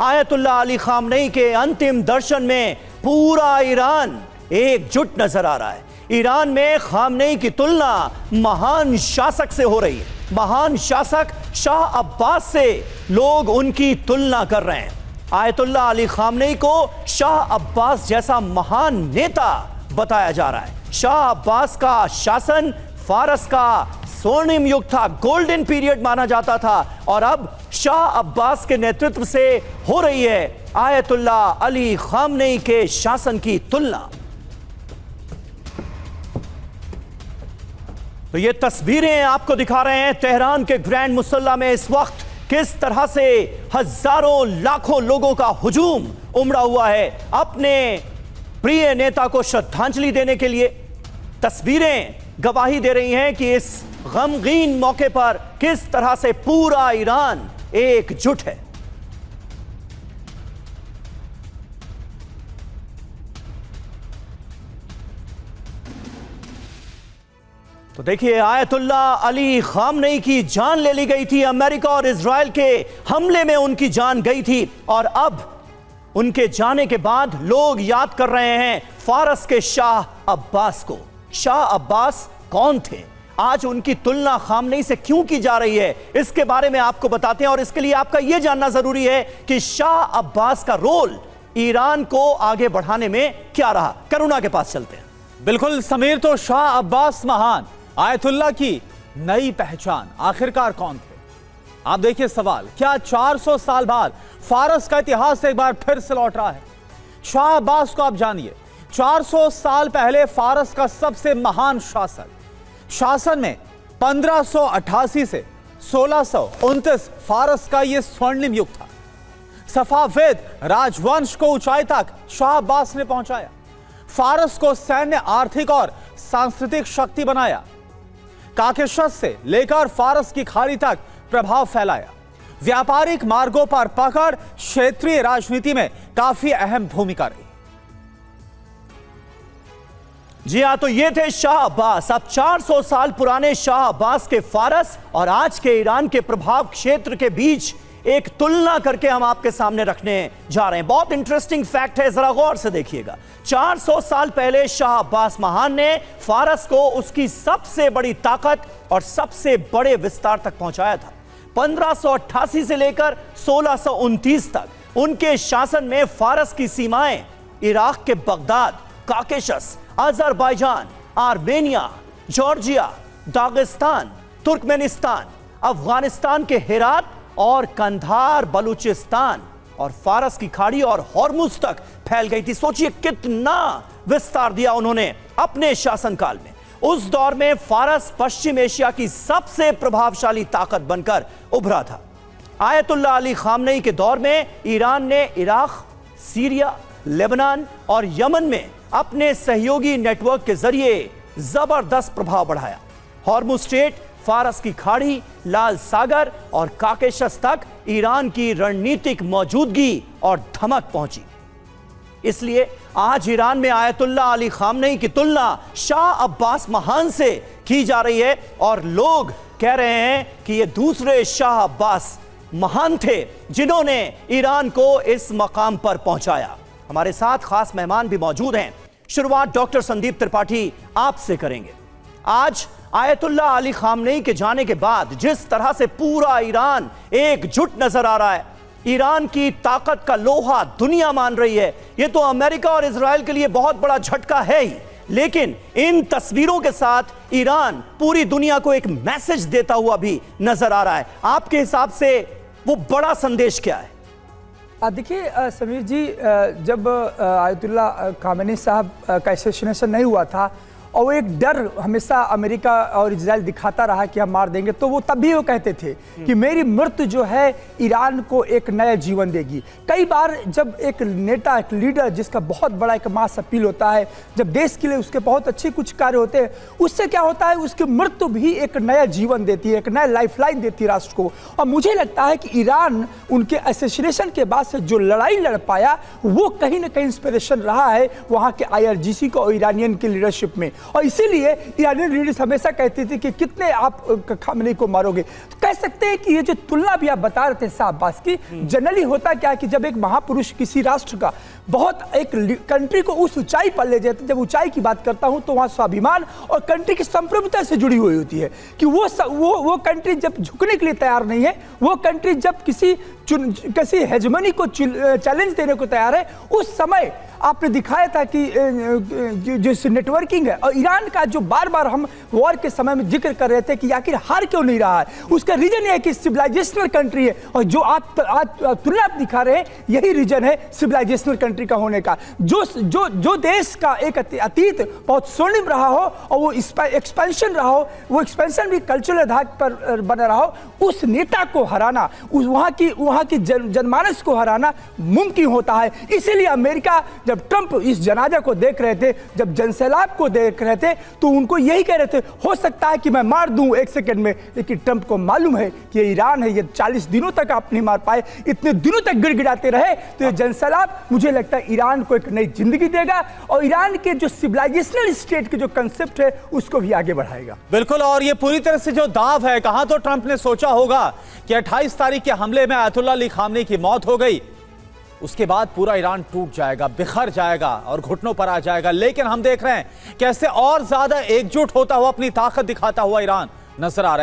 Ayatollah Ali Khamenei के अंतिम दर्शन में पूरा ईरान एकजुट नजर आ रहा है। ईरान में खामनेई की तुलना महान शासक से हो रही है। महान शासक शाह अब्बास से लोग उनकी तुलना कर रहे हैं। आयतुल्लाह अली खामनेई को शाह अब्बास जैसा महान नेता बताया जा रहा है। शाह अब्बास का शासन फारस का स्वर्णिम युग था, गोल्डन पीरियड माना जाता था, और अब शाह अब्बास के नेतृत्व से हो रही है आयतुल्लाह अली खामनेई के शासन की तुलना। तो ये तस्वीरें आपको दिखा रहे हैं तेहरान के ग्रैंड मुसल्ला में इस वक्त किस तरह से हजारों लाखों लोगों का हुजूम उमड़ा हुआ है अपने प्रिय नेता को श्रद्धांजलि देने के लिए। तस्वीरें गवाही दे रही हैं कि इस गमगीन मौके पर किस तरह से पूरा ईरान एकजुट है। तो देखिए, आयतुल्लाह अली खामनेई की जान ले ली गई थी, अमेरिका और इजराइल के हमले में उनकी जान गई थी, और अब उनके जाने के बाद लोग याद कर रहे हैं फारस के शाह अब्बास को। शाह अब्बास कौन थे? आज उनकी तुलना खामनेई से क्यों की जा रही है, इसके बारे में आपको बताते हैं। और इसके लिए आपका यह जानना जरूरी है कि शाह अब्बास का रोल ईरान को आगे बढ़ाने में क्या रहा। करुणा के पास चलते हैं। बिल्कुल समीर, तो शाह अब्बास महान, आयतुल्लाह की नई पहचान आखिरकार कौन थे? आप देखिए सवाल, क्या 400 साल बाद फारस का इतिहास एक बार फिर से लौट रहा है? शाह अब्बास को आप जानिए। 400 साल पहले फारस का सबसे महान शासक, शासन में 1588 से 1629 फारस का यह स्वर्णिम युग था। सफाविद राजवंश को ऊंचाई तक शाह अब्बास ने पहुंचाया, फारस को सैन्य, आर्थिक और सांस्कृतिक शक्ति बनाया, काकेशस से लेकर फारस की खाड़ी तक प्रभाव फैलाया, व्यापारिक मार्गों पर पकड़, क्षेत्रीय राजनीति में काफी अहम भूमिका रही। जी हां, तो ये थे शाह अब्बास। अब 400 साल पुराने शाह अब्बास के फारस और आज के ईरान के प्रभाव क्षेत्र के बीच एक तुलना करके हम आपके सामने रखने जा रहे हैं। बहुत इंटरेस्टिंग फैक्ट है, जरा गौर से देखिएगा। 400 साल पहले शाह अब्बास महान ने फारस को उसकी सबसे बड़ी ताकत और सबसे बड़े विस्तार तक पहुंचाया था। 1588 से लेकर 1629 तक उनके शासन में फारस की सीमाएं इराक के Baghdad, Caucasus, Azerbaijan, Armenia, Georgia, Dagestan, Turkmenistan, Afghanistan के हेरात और कंधार, बलूचिस्तान और फारस की खाड़ी और हॉर्मुज तक फैल गई थी। सोचिए कितना विस्तार दिया उन्होंने अपने शासनकाल में। उस दौर में फारस पश्चिम एशिया की सबसे प्रभावशाली ताकत बनकर उभरा था। आयतुल्लाह अली खामनेई के दौर में ईरान ने इराक, सीरिया, लेबनान और यमन में अपने सहयोगी नेटवर्क के जरिए जबरदस्त प्रभाव बढ़ाया। हॉर्मुज स्ट्रेट, फारस की खाड़ी, लाल सागर और काकेशस तक ईरान की रणनीतिक मौजूदगी और धमक पहुंची। इसलिए आज ईरान में आयतुल्लाह अली खामनेई की तुलना शाह अब्बास महान से की जा रही है, और लोग कह रहे हैं कि ये दूसरे शाह अब्बास महान थे जिन्होंने ईरान को इस मकाम पर पहुंचाया। हमारे साथ खास मेहमान भी मौजूद हैं। शुरुआत डॉक्टर संदीप त्रिपाठी आपसे करेंगे। आज आयतुल्लाह अली खामनेई के जाने के बाद जिस तरह से पूरा ईरान एकजुट नजर आ रहा है, ईरान की ताकत का लोहा दुनिया मान रही है, यह तो अमेरिका और इजराइल के लिए बहुत बड़ा झटका है ही, लेकिन इन तस्वीरों के साथ ईरान पूरी दुनिया को एक मैसेज देता हुआ भी नजर आ रहा है। आपके हिसाब से वो बड़ा संदेश क्या है? देखिए समीर जी, जब आयतुल्लाह खामेनी साहब का असैसिनेशन नहीं हुआ था और वो एक डर हमेशा अमेरिका और इजराइल दिखाता रहा कि हम मार देंगे, तो वो तब भी वो कहते थे कि मेरी मृत्यु जो है ईरान को एक नया जीवन देगी। कई बार जब एक नेता, एक लीडर जिसका बहुत बड़ा एक मास अपील होता है, जब देश के लिए उसके बहुत अच्छे कुछ कार्य होते हैं, उससे क्या होता है, उसकी मृत्यु भी एक नया जीवन देती है, एक नया लाइफलाइन देती है राष्ट्र को। और मुझे लगता है कि ईरान उनके असैसिनेशन के बाद से जो लड़ाई लड़ पाया वो कहीं ना कहीं इंस्पिरेशन रहा है वहाँ के IRGC को और ईरानियन की लीडरशिप में। और इसीलिए ईरानी लीडर्स हमेशा कहती थी कि कितने आप खामेनी को मारोगे। तो कह सकते हैं कि ये जो तुलना भी आप बता रहे थे शाह अब्बास की, जनरली होता क्या कि जब एक महापुरुष किसी राष्ट्र का बहुत एक कंट्री को उस ऊंचाई पर ले जाते, जब ऊंचाई की बात करता हूं तो वहां स्वाभिमान और कंट्री की संप्रभुता से जुड़ी हुई होती है कि वो कंट्री जब झुकने के लिए तैयार नहीं है, वो कंट्री जब किसी हेजमनी को चैलेंज देने को तैयार है, उस समय आपने दिखाया था कि जो नेटवर्किंग है। और ईरान का जो बार बार हम वॉर के समय में जिक्र कर रहे थे कि आखिर हार क्यों नहीं रहा है, उसका रीजन यह है कि सिविलाइजेशनल कंट्री है, और जो आज तुलना आप दिखा रहे हैं यही रीजन है सिविलाइजेशनल कंट्री का होने का। जो देश का एक अतीत बहुत स्वर्णिम रहा हो और वो एक्सपेंशन रहा हो, वो एक्सपेंशन भी कल्चरल आधार पर बना रहा हो, उस नेता को हराना, वहाँ की जनमानस को हराना मुमकिन होता है। इसीलिए अमेरिका जब ट्रंप इस जनाजा को देख रहे थे, जब जनसैलाब को देख रहे थे, तो उनको यही कह रहे थे हो सकता है कि मैं मार दूं 1 सेकंड में, लेकिन ट्रंप को मालूम है कि ये ईरान है, ये 40 दिनों तक आप नहीं मार पाए, इतने दिनों तक गिड़गिड़ाते रहे, तो ये जनसैलाब मुझे लगता है ईरान को एक नई जिंदगी देगा और ईरान के जो सिविलाइजेशनल स्टेट के जो कंसेप्ट है उसको भी आगे बढ़ाएगा। बिल्कुल, और ये पूरी तरह से जो दाव है, कहां तो ट्रंप ने सोचा होगा कि 28 तारीख के हमले में आयतुल्लाह अली खामनेई की मौत हो गई, उसके बाद पूरा ईरान टूट जाएगा, बिखर जाएगा और घुटनों पर आ जाएगा। लेकिन हम देख रहे हैं कैसे और ज्यादा एकजुट होता हुआ, अपनी ताकत दिखाता हुआ ईरान नजर आ रहा है।